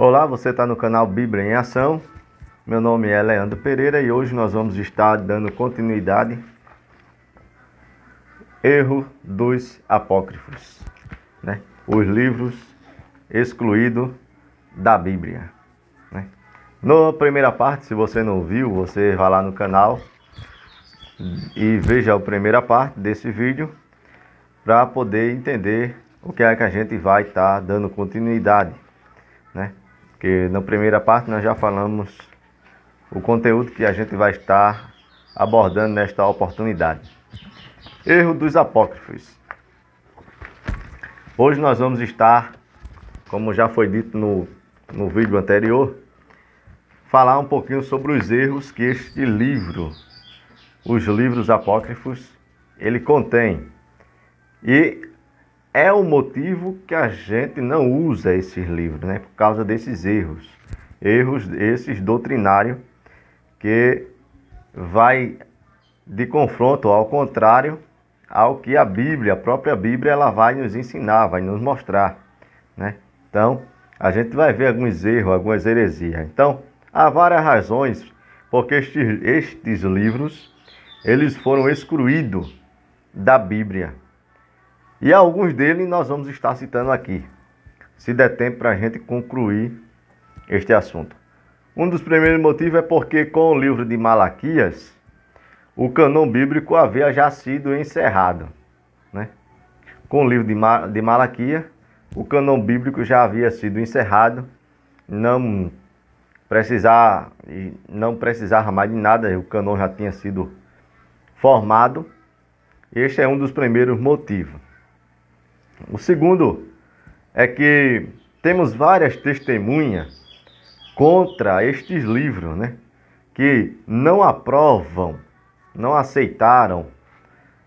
Olá, você está no canal Bíblia em Ação. Meu nome é Leandro Pereira e hoje nós vamos estar dando continuidade Erro dos Apócrifos, né? Os livros excluídos da Bíblia, né? Na primeira parte, se você não viu, você vai lá no canal e veja a primeira parte desse vídeo para poder entender o que é que a gente vai estar dando continuidade, né? Porque na primeira parte nós já falamos o conteúdo que a gente vai estar abordando nesta oportunidade. Erro dos apócrifos. Hoje nós vamos estar, como já foi dito no vídeo anterior, falar um pouquinho sobre os erros que este livro, os livros apócrifos, ele contém. E é o motivo que a gente não usa esses livros, né? Por causa desses erros. Erros esses doutrinários que vai de confronto ao contrário ao que a Bíblia, a própria Bíblia, ela vai nos ensinar, vai nos mostrar, né? Então, a gente vai ver alguns erros, algumas heresias. Então, há várias razões porque estes livros, eles foram excluídos da Bíblia. E alguns deles nós vamos estar citando aqui, se der tempo para a gente concluir este assunto. Um dos primeiros motivos é porque com o livro de Malaquias, o cânon bíblico havia já sido encerrado, né? Com o livro de Malaquias, o cânon bíblico já havia sido encerrado, não precisava mais de nada, o cânon já tinha sido formado. Este é um dos primeiros motivos. O segundo é que temos várias testemunhas contra estes livros, né? Que não aprovam, não aceitaram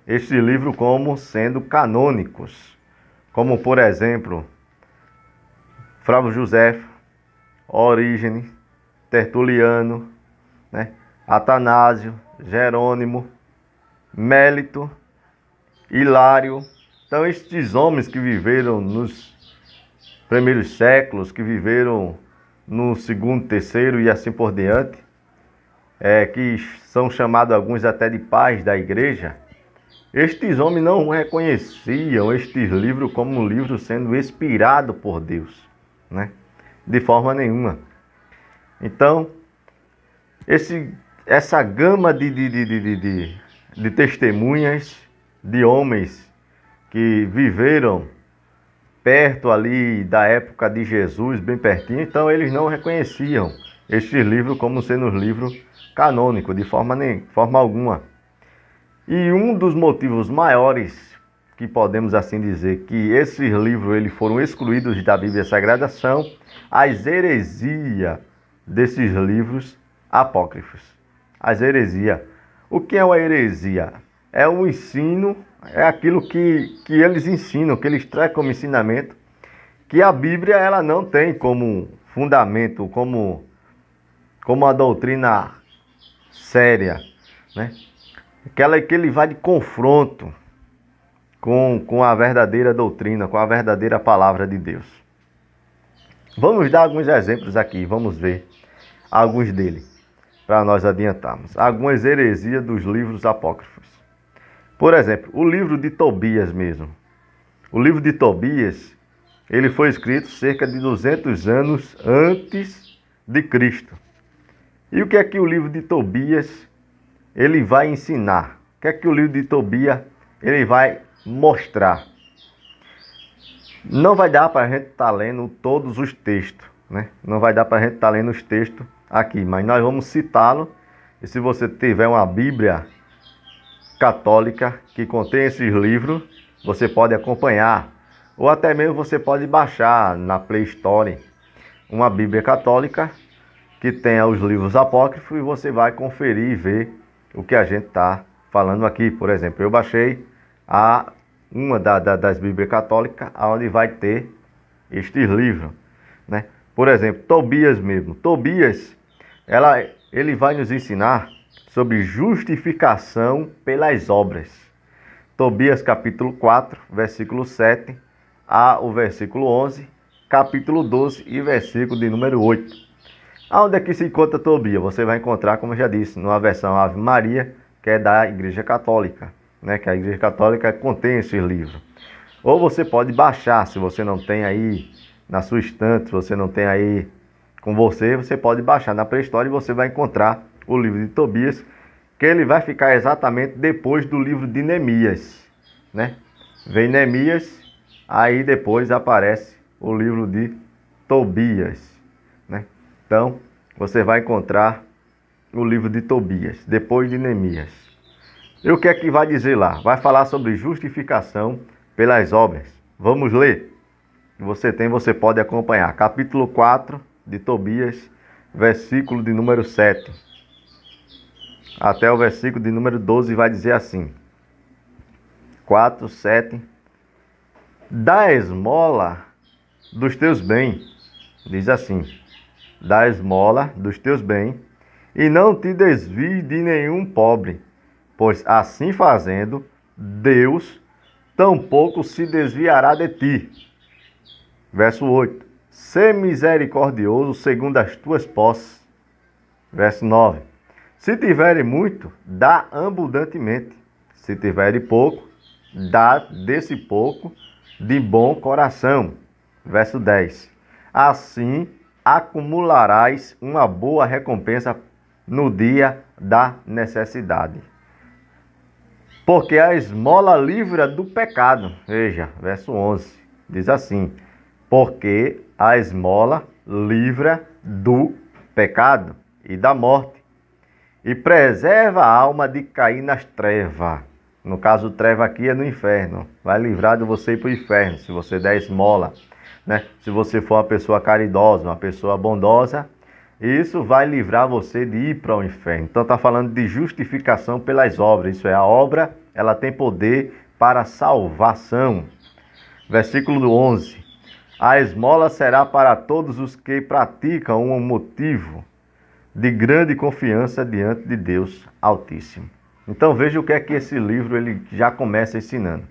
este livro como sendo canônicos. Como, por exemplo, Flávio Joséfo, Orígenes, Tertuliano, né? Atanásio, Jerônimo, Mélito, Hilário. Então, estes homens que viveram nos primeiros séculos, que viveram no segundo, terceiro e assim por diante, que são chamados alguns até de pais da igreja, estes homens não reconheciam estes livros como um livro sendo inspirado por Deus, né? De forma nenhuma. Então, essa gama de testemunhas de homens que viveram perto ali da época de Jesus, bem pertinho, então eles não reconheciam estes livros como sendo os livros canônicos, de forma alguma. E um dos motivos maiores que podemos assim dizer que esses livros eles foram excluídos da Bíblia Sagrada são as heresias desses livros apócrifos. As heresias. O que é uma heresia? É o ensino, é aquilo que eles ensinam, que eles trazem como ensinamento, que a Bíblia ela não tem como fundamento, como a doutrina séria, né? Aquela que ele vai de confronto com a verdadeira doutrina, com a verdadeira palavra de Deus. Vamos dar alguns exemplos aqui, vamos ver alguns deles, para nós adiantarmos. Algumas heresias dos livros apócrifos. Por exemplo, o livro de Tobias mesmo. O livro de Tobias, ele foi escrito cerca de 200 anos antes de Cristo. E o que é que o livro de Tobias ele vai ensinar? O que é que o livro de Tobias ele vai mostrar? Não vai dar para a gente estar lendo todos os textos, né? Não vai dar para a gente estar lendo os textos aqui, mas nós vamos citá-lo. E se você tiver uma Bíblia católica que contém esses livros, você pode acompanhar. Ou até mesmo você pode baixar na Play Store uma Bíblia católica que tenha os livros apócrifos e você vai conferir e ver o que a gente está falando aqui. Por exemplo, eu baixei uma das Bíblias católicas onde vai ter estes livros, né? Por exemplo, Tobias mesmo. Tobias, ele vai nos ensinar sobre justificação pelas obras. Tobias capítulo 4, versículo 7 ao versículo 11, capítulo 12 e versículo de número 8. Aonde é que se encontra Tobias? Você vai encontrar, como eu já disse, numa versão Ave Maria, que é da Igreja Católica, né? Que a Igreja Católica contém esse livro. Ou você pode baixar, se você não tem aí na sua estante, se você não tem aí com você, você pode baixar na Play Store e você vai encontrar o livro de Tobias, que ele vai ficar exatamente depois do livro de Neemias, né? Vem Neemias, aí depois aparece o livro de Tobias, né? Então, você vai encontrar o livro de Tobias, depois de Neemias. E o que é que vai dizer lá? Vai falar sobre justificação pelas obras. Vamos ler? Você pode acompanhar. Capítulo 4 de Tobias, versículo de número 7. Até o versículo de número 12 vai dizer assim. 4, 7. Dá esmola dos teus bens. Diz assim. Dá esmola dos teus bens e não te desvies de nenhum pobre, pois assim fazendo, Deus tampouco se desviará de ti. Verso 8. Sê misericordioso segundo as tuas posses. Verso 9. Se tiveres muito, dá abundantemente. Se tiveres pouco, dá desse pouco de bom coração. Verso 10. Assim acumularás uma boa recompensa no dia da necessidade. Porque a esmola livra do pecado. Veja, verso 11. Diz assim. Porque a esmola livra do pecado e da morte. E preserva a alma de cair nas trevas. No caso, treva aqui é no inferno. Vai livrar de você ir para o inferno, se você der esmola, né? Se você for uma pessoa caridosa, uma pessoa bondosa, isso vai livrar você de ir para o inferno. Então está falando de justificação pelas obras. Isso é, a obra, ela tem poder para salvação. Versículo 11. A esmola será para todos os que praticam um motivo de grande confiança diante de Deus Altíssimo. Então veja o que é que esse livro ele já começa ensinando.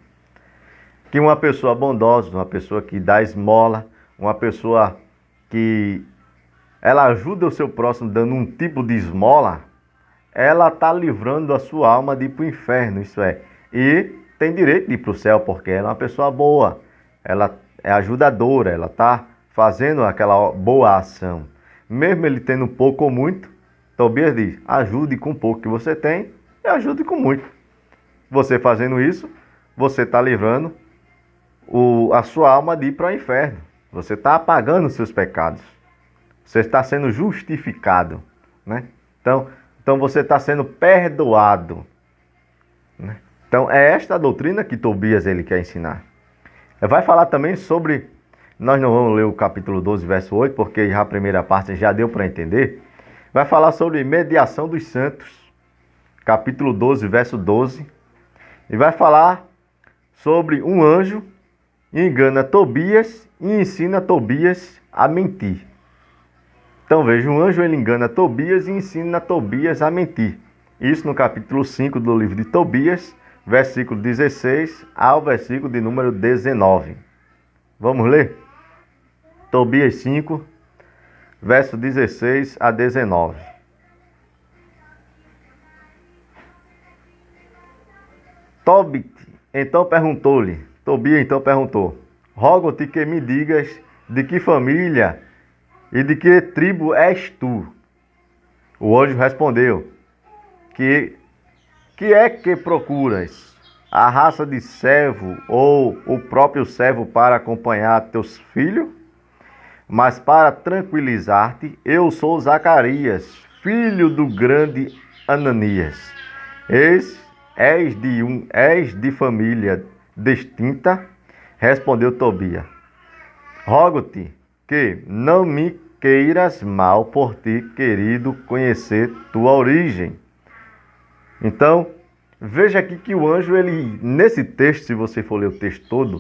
Que uma pessoa bondosa, uma pessoa que dá esmola, uma pessoa que ela ajuda o seu próximo dando um tipo de esmola, ela está livrando a sua alma de ir para o inferno, isso é. E tem direito de ir para o céu, porque ela é uma pessoa boa, ela é ajudadora, ela está fazendo aquela boa ação. Mesmo ele tendo pouco ou muito, Tobias diz, ajude com pouco que você tem e ajude com muito. Você fazendo isso, você está livrando a sua alma de ir para o inferno. Você está apagando os seus pecados. Você está sendo justificado, né? Então você está sendo perdoado, né? Então é esta a doutrina que Tobias ele quer ensinar. Vai falar também sobre, nós não vamos ler o capítulo 12, verso 8, porque já a primeira parte já deu para entender. Vai falar sobre mediação dos santos, capítulo 12, verso 12. E vai falar sobre um anjo engana Tobias e ensina Tobias a mentir. Então veja, um anjo ele engana Tobias e ensina Tobias a mentir. Isso no capítulo 5 do livro de Tobias, versículo 16 ao versículo de número 19. Vamos ler? Tobias 5, verso 16 a 19. Tobias então perguntou, rogo-te que me digas de que família e de que tribo és tu? O anjo respondeu, que é que procuras? A raça de servo ou o próprio servo para acompanhar teus filhos? Mas para tranquilizar-te, eu sou Zacarias, filho do grande Ananias. És de família distinta? Respondeu Tobias. Rogo-te que não me queiras mal por ter querido conhecer tua origem. Então, veja aqui que o anjo, nesse texto, se você for ler o texto todo,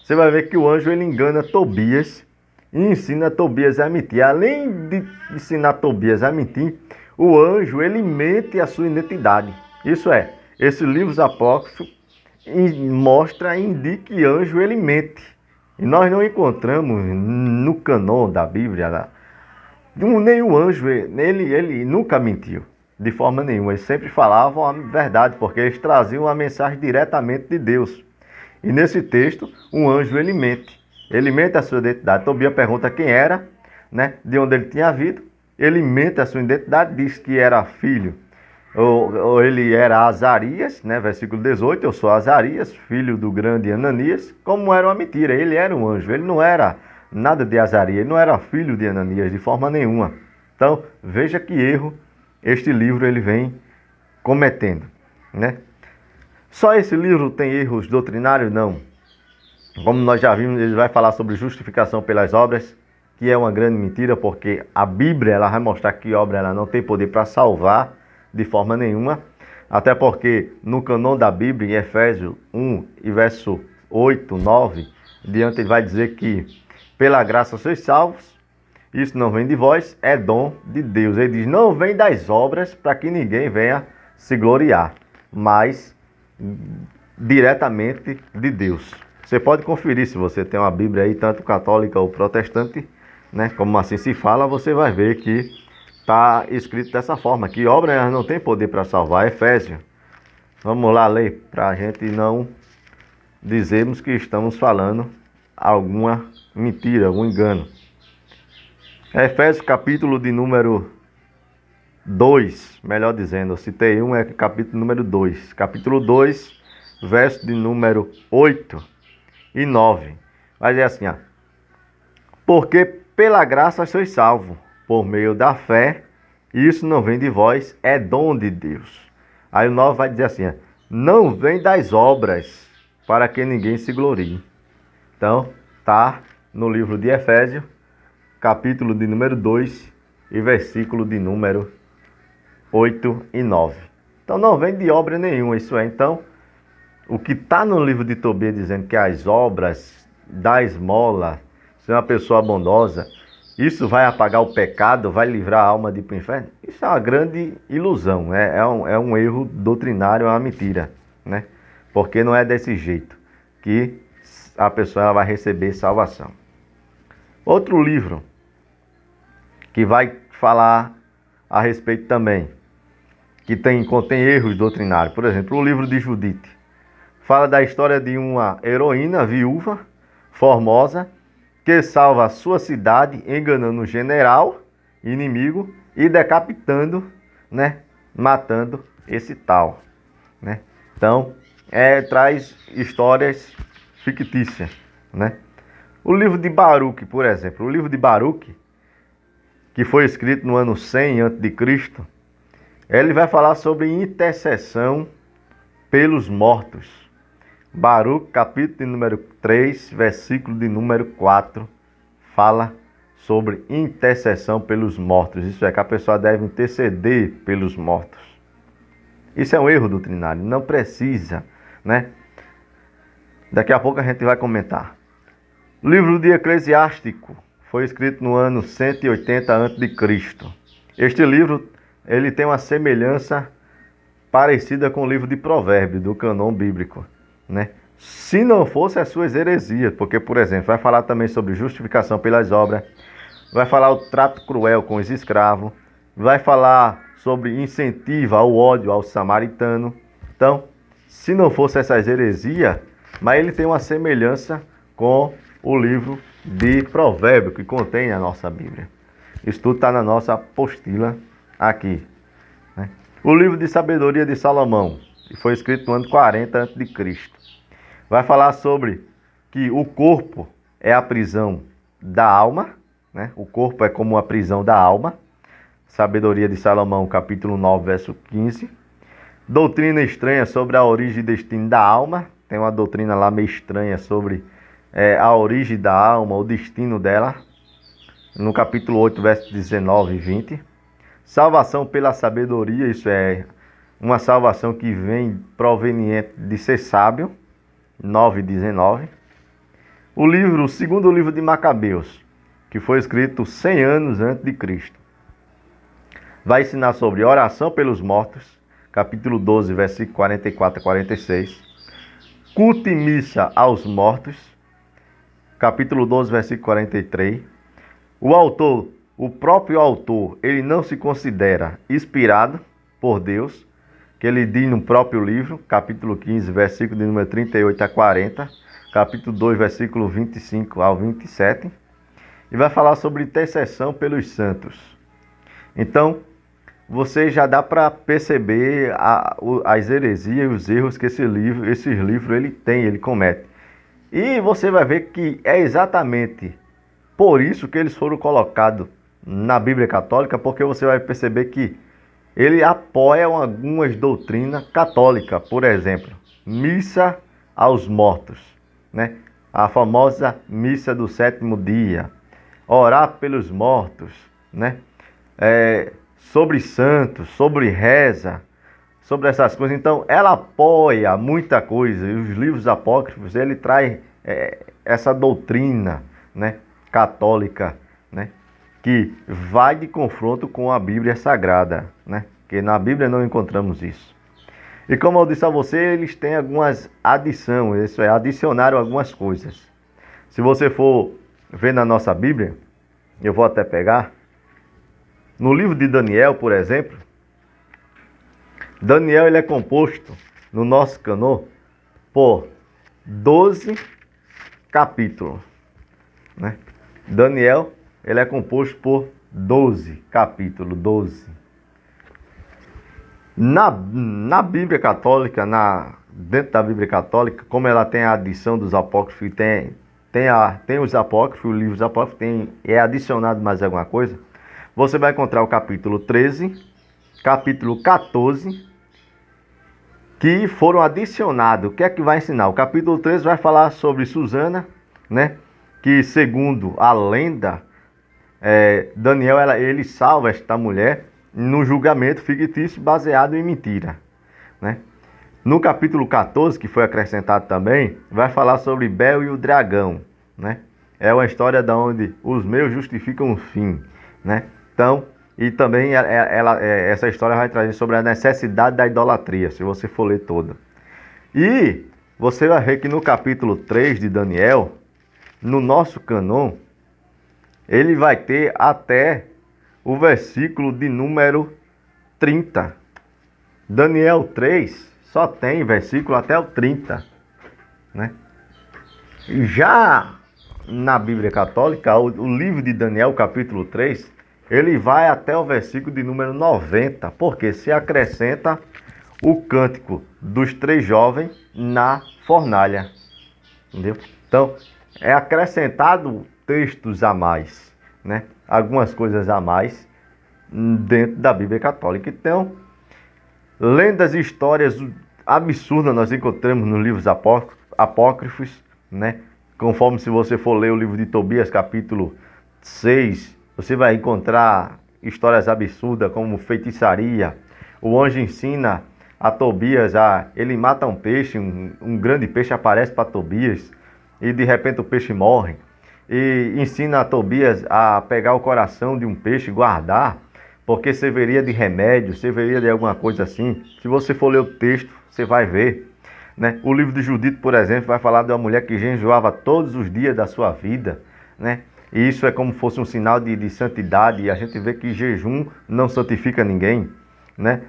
você vai ver que o anjo ele engana Tobias e ensina Tobias a mentir. Além de ensinar Tobias a mentir, o anjo ele mente a sua identidade. Isso é, esses livros apócrifos mostra e indica que anjo ele mente. E nós não encontramos no cânon da Bíblia nenhum anjo, ele nunca mentiu, de forma nenhuma. Eles sempre falavam a verdade, porque eles traziam a mensagem diretamente de Deus. E nesse texto, um anjo, ele mente a sua identidade. Tobias pergunta quem era, né, de onde ele tinha vindo. Ele mente a sua identidade, diz que era filho, ou ele era Azarias, né, versículo 18, eu sou Azarias, filho do grande Ananias. Como era uma mentira, ele era um anjo, ele não era nada de Azarias, ele não era filho de Ananias de forma nenhuma. Então, veja que erro este livro ele vem cometendo, né? Só esse livro tem erros doutrinários? Não. Como nós já vimos, ele vai falar sobre justificação pelas obras, que é uma grande mentira, porque a Bíblia ela vai mostrar que obra ela não tem poder para salvar de forma nenhuma. Até porque no cânon da Bíblia, em Efésios 1 e verso 8, 9, diante ele vai dizer que pela graça sois salvos, isso não vem de vós, é dom de Deus. Ele diz, não vem das obras para que ninguém venha se gloriar, mas diretamente de Deus. Você pode conferir se você tem uma Bíblia aí, tanto católica ou protestante, né? Como assim se fala, você vai ver que está escrito dessa forma, que obra não tem poder para salvar. Efésios. Vamos lá ler, para a gente não dizermos que estamos falando alguma mentira, algum engano. Efésios capítulo de número 2, melhor dizendo, eu citei um, é capítulo número 2. Capítulo 2, verso de número 8 e 9. Vai dizer assim, ó. Porque pela graça sois salvos, por meio da fé, e isso não vem de vós, é dom de Deus. Aí o 9 vai dizer assim, ó, não vem das obras, para que ninguém se glorie. Então, tá no livro de Efésios, capítulo de número 2 e versículo de número 8 e 9. Então não vem de obra nenhuma, isso é. Então, o que está no livro de Tobias dizendo que as obras da esmola, ser uma pessoa bondosa, isso vai apagar o pecado, vai livrar a alma de ir para o inferno, isso é uma grande ilusão, né? É um erro doutrinário, é uma mentira, né? Porque não é desse jeito que a pessoa ela vai receber salvação. Outro livro que vai falar a respeito também, que contém erros doutrinários. Por exemplo, o livro de Judite. Fala da história de uma heroína viúva, formosa, que salva a sua cidade enganando um general inimigo e decapitando, né, matando esse tal, né? Então, traz histórias fictícias, né? O livro de Baruque, por exemplo, o livro de Baruque, que foi escrito no ano 100 a.C., ele vai falar sobre intercessão pelos mortos. Baruque, capítulo de número 3, versículo de número 4, fala sobre intercessão pelos mortos. Isso é, que a pessoa deve interceder pelos mortos. Isso é um erro doutrinário, não precisa, né? Daqui a pouco a gente vai comentar. O livro de Eclesiástico foi escrito no ano 180 a.C. Este livro ele tem uma semelhança parecida com o livro de Provérbios, do cânon bíblico, né? Se não fosse as suas heresias, porque, por exemplo, vai falar também sobre justificação pelas obras, vai falar o trato cruel com os escravos, vai falar sobre incentivo ao ódio ao samaritano. Então, se não fosse essas heresias, mas ele tem uma semelhança com o livro de Provérbios, que contém a nossa Bíblia. Isso tudo está na nossa apostila aqui, né? O livro de Sabedoria de Salomão, que foi escrito no ano 40 a.C., vai falar sobre que o corpo é a prisão da alma, né? O corpo é como a prisão da alma. Sabedoria de Salomão, capítulo 9, verso 15. Doutrina estranha sobre a origem e destino da alma. Tem uma doutrina lá meio estranha sobre a origem da alma, o destino dela. No capítulo 8, verso 19 e 20. Salvação pela sabedoria, isso é uma salvação que vem proveniente de ser sábio. 9 e 19. O segundo livro de Macabeus, que foi escrito 100 anos antes de Cristo, vai ensinar sobre oração pelos mortos, capítulo 12, versículo 44 a 46, culto e missa aos mortos, capítulo 12, versículo 43. O autor, o próprio autor, ele não se considera inspirado por Deus, que ele diz no próprio livro, capítulo 15, versículo de número 38 a 40, capítulo 2, versículo 25 ao 27, e vai falar sobre intercessão pelos santos. Então, você já dá para perceber as heresias e os erros que esses livros ele comete. E você vai ver que é exatamente por isso que eles foram colocados na Bíblia Católica, porque você vai perceber que ele apoia algumas doutrinas católicas, por exemplo, missa aos mortos, né? A famosa missa do sétimo dia, orar pelos mortos, né? Sobre santos, sobre reza, sobre essas coisas. Então, ela apoia muita coisa. E os livros apócrifos, ele traz essa doutrina, né, católica, né, que vai de confronto com a Bíblia Sagrada, né? Porque na Bíblia não encontramos isso. E como eu disse a você, eles têm algumas adições, isso é, adicionaram algumas coisas. Se você for ver na nossa Bíblia, eu vou até pegar, no livro de Daniel, por exemplo, Daniel ele é composto, no nosso cânon, por 12 capítulos, né? Daniel, ele é composto por 12 capítulos, 12. Na Bíblia Católica, dentro da Bíblia Católica, como ela tem a adição dos apócrifos, tem os apócrifos, os livros apócrifos, é adicionado mais alguma coisa, você vai encontrar o capítulo 13, capítulo 14, que foram adicionados. O que é que vai ensinar? O capítulo 13 vai falar sobre Susana, né? Que segundo a lenda, Daniel ele salva esta mulher no julgamento fictício baseado em mentira, né? No capítulo 14, que foi acrescentado também, vai falar sobre Bel e o dragão, né? É uma história da onde os meios justificam o fim, né? Então, e também essa história vai trazer sobre a necessidade da idolatria, se você for ler toda. E você vai ver que no capítulo 3 de Daniel, no nosso cânon, ele vai ter até o versículo de número 30. Daniel 3 só tem versículo até o 30, né? Já na Bíblia Católica, o livro de Daniel, capítulo 3, ele vai até o versículo de número 90, porque se acrescenta o cântico dos 3 jovens na fornalha, entendeu? Então, é acrescentado textos a mais, né? Algumas coisas a mais dentro da Bíblia Católica. Então, lendas e histórias absurdas nós encontramos nos livros apócrifos, né? Conforme se você for ler o livro de Tobias, capítulo 6, você vai encontrar histórias absurdas como feitiçaria. O anjo ensina a Tobias ele mata um peixe, um grande peixe aparece para Tobias e de repente o peixe morre. E ensina a Tobias a pegar o coração de um peixe e guardar, porque serviria de remédio, serviria de alguma coisa assim. Se você for ler o texto, você vai ver, né? O livro de Judite, por exemplo, vai falar de uma mulher que jejuava todos os dias da sua vida, né? E isso é como se fosse um sinal de santidade, e a gente vê que jejum não santifica ninguém, né?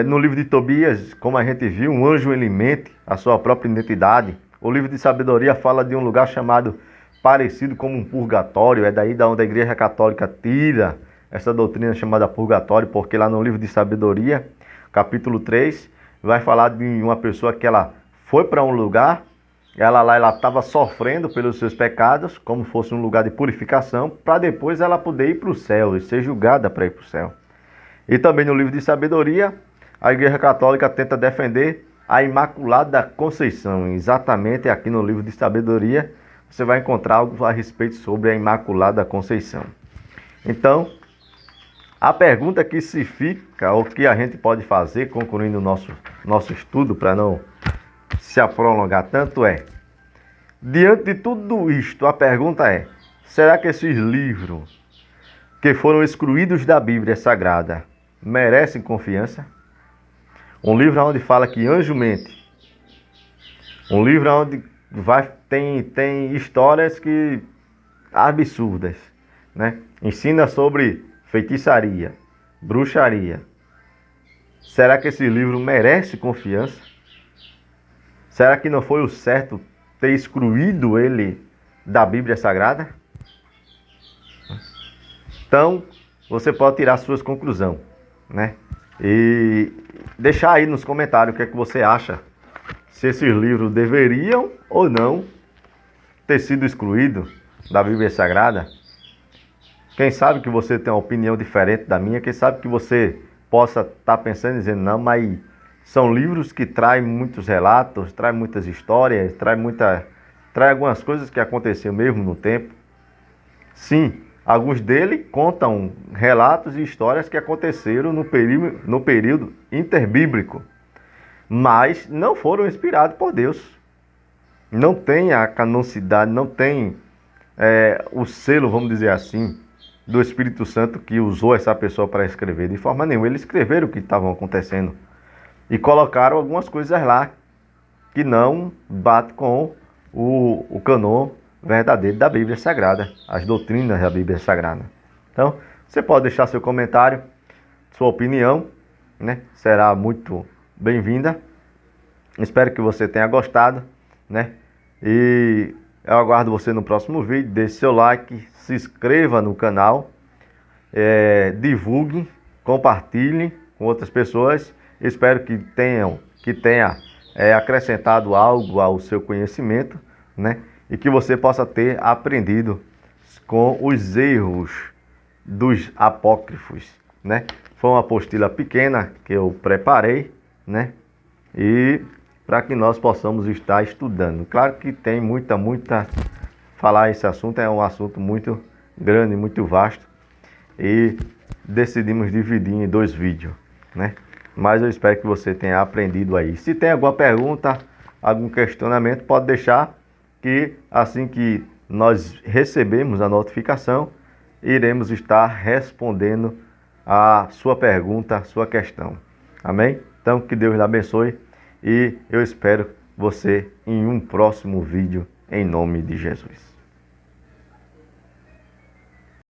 No livro de Tobias, como a gente viu, um anjo ele mente a sua própria identidade. O livro de Sabedoria fala de um lugar chamado parecido como um purgatório, é daí da onde a Igreja Católica tira essa doutrina chamada purgatório, porque lá no livro de Sabedoria, capítulo 3, vai falar de uma pessoa que ela foi para um lugar, ela estava sofrendo pelos seus pecados, como fosse um lugar de purificação, para depois ela poder ir para o céu e ser julgada para ir para o céu. E também no livro de Sabedoria, a Igreja Católica tenta defender a Imaculada Conceição. Exatamente aqui no livro de Sabedoria, você vai encontrar algo a respeito sobre a Imaculada Conceição. Então, a pergunta que se fica, o que a gente pode fazer, concluindo o nosso estudo, para não se prolongar tanto, diante de tudo isto, a pergunta é, será que esses livros que foram excluídos da Bíblia Sagrada merecem confiança? Um livro onde fala que anjo mente, um livro onde tem histórias que absurdas, né? Ensina sobre feitiçaria, bruxaria. Será que esse livro merece confiança? Será que não foi o certo ter excluído ele da Bíblia Sagrada? Então, você pode tirar suas conclusões, né? E deixar aí nos comentários o que é que você acha. Se esses livros deveriam ou não ter sido excluídos da Bíblia Sagrada. Quem sabe que você tem uma opinião diferente da minha. Quem sabe que você possa estar pensando e dizendo, não, mas são livros que traem muitos relatos, traem muitas histórias, traem algumas coisas que aconteceram mesmo no tempo. Sim, alguns deles contam relatos e histórias que aconteceram no período interbíblico, mas não foram inspirados por Deus. Não tem a canonicidade, não tem o selo, vamos dizer assim, do Espírito Santo que usou essa pessoa para escrever. De forma nenhuma, eles escreveram o que estava acontecendo e colocaram algumas coisas lá que não bate com o cânon verdadeiro da Bíblia Sagrada, as doutrinas da Bíblia Sagrada. Então, você pode deixar seu comentário, sua opinião, né? Será muito bem-vinda. Espero que você tenha gostado, né? E eu aguardo você no próximo vídeo. Deixe seu like, se inscreva no canal, divulgue, compartilhe com outras pessoas. Espero que tenha acrescentado algo ao seu conhecimento, né? E que você possa ter aprendido com os erros dos apócrifos, né? Foi uma apostila pequena que eu preparei, né? E para que nós possamos estar estudando. Claro que tem muita... Falar esse assunto é um assunto muito grande, muito vasto. E decidimos dividir em 2 vídeos, né? Mas eu espero que você tenha aprendido aí. Se tem alguma pergunta, algum questionamento, pode deixar que assim que nós recebemos a notificação, iremos estar respondendo a sua pergunta, a sua questão. Amém? Então, que Deus lhe abençoe e eu espero você em um próximo vídeo, em nome de Jesus.